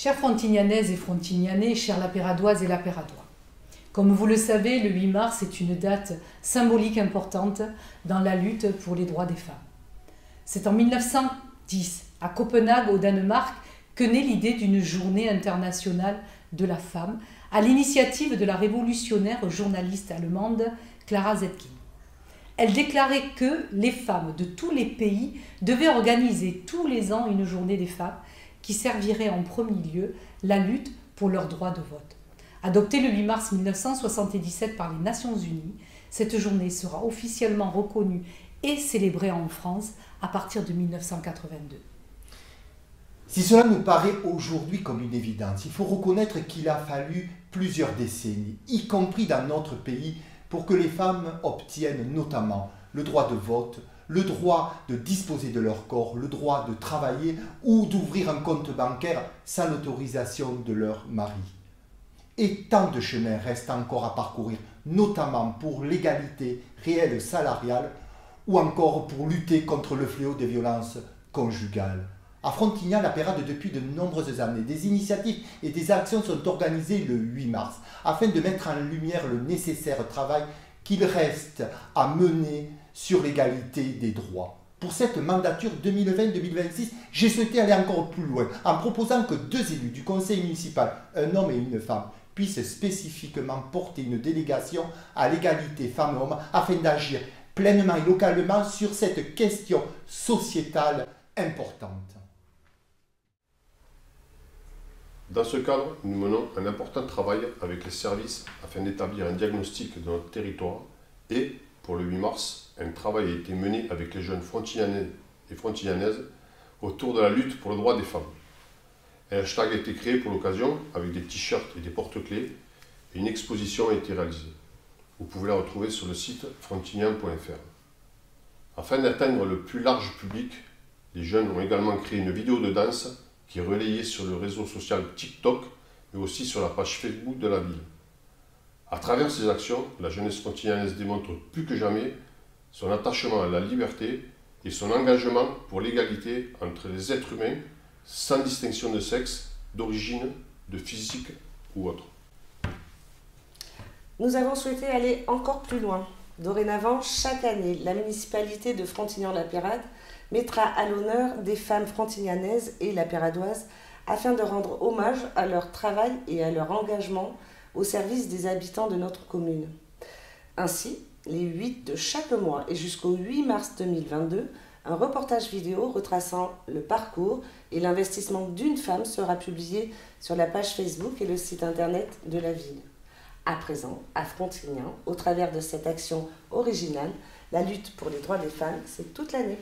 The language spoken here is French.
Chères Frontignanaises et Frontignanais, chères Lapéradoises et Lapéradois, comme vous le savez, le 8 mars est une date symbolique importante dans la lutte pour les droits des femmes. C'est en 1910, à Copenhague, au Danemark, que naît l'idée d'une journée internationale de la femme, à l'initiative de la révolutionnaire journaliste allemande Clara Zetkin. Elle déclarait que les femmes de tous les pays devaient organiser tous les ans une journée des femmes qui servirait en premier lieu la lutte pour leur droit de vote. Adoptée le 8 mars 1977 par les Nations Unies, cette journée sera officiellement reconnue et célébrée en France à partir de 1982. Si cela nous paraît aujourd'hui comme une évidence, il faut reconnaître qu'il a fallu plusieurs décennies, y compris dans notre pays, pour que les femmes obtiennent notamment le droit de vote, le droit de disposer de leur corps, le droit de travailler ou d'ouvrir un compte bancaire sans l'autorisation de leur mari. Et tant de chemin reste encore à parcourir, notamment pour l'égalité réelle salariale ou encore pour lutter contre le fléau des violences conjugales. À Frontignan, la Pérade, depuis de nombreuses années, des initiatives et des actions sont organisées le 8 mars afin de mettre en lumière le nécessaire travail qu'il reste à mener sur l'égalité des droits. Pour cette mandature 2020-2026, j'ai souhaité aller encore plus loin en proposant que 2 élus du conseil municipal, un homme et une femme, puissent spécifiquement porter une délégation à l'égalité femmes-hommes afin d'agir pleinement et localement sur cette question sociétale importante. Dans ce cadre, nous menons un important travail avec les services afin d'établir un diagnostic de notre territoire et, pour le 8 mars, un travail a été mené avec les jeunes Frontignanais et Frontignanaises autour de la lutte pour le droit des femmes. Un hashtag a été créé pour l'occasion avec des t-shirts et des porte-clés et une exposition a été réalisée. Vous pouvez la retrouver sur le site frontignan.fr. Afin d'atteindre le plus large public, les jeunes ont également créé une vidéo de danse qui est relayée sur le réseau social TikTok, mais aussi sur la page Facebook de la ville. À travers ces actions, la jeunesse frontignanaise démontre plus que jamais son attachement à la liberté et son engagement pour l'égalité entre les êtres humains, sans distinction de sexe, d'origine, de physique ou autre. Nous avons souhaité aller encore plus loin. Dorénavant, chaque année, la municipalité de Frontignan-la-Pérade mettra à l'honneur des femmes frontignanaises et lapéradoises afin de rendre hommage à leur travail et à leur engagement au service des habitants de notre commune. Ainsi, les 8 de chaque mois et jusqu'au 8 mars 2022, un reportage vidéo retraçant le parcours et l'investissement d'une femme sera publié sur la page Facebook et le site internet de la ville. À présent, à Frontignan, au travers de cette action originale, la lutte pour les droits des femmes, c'est toute l'année.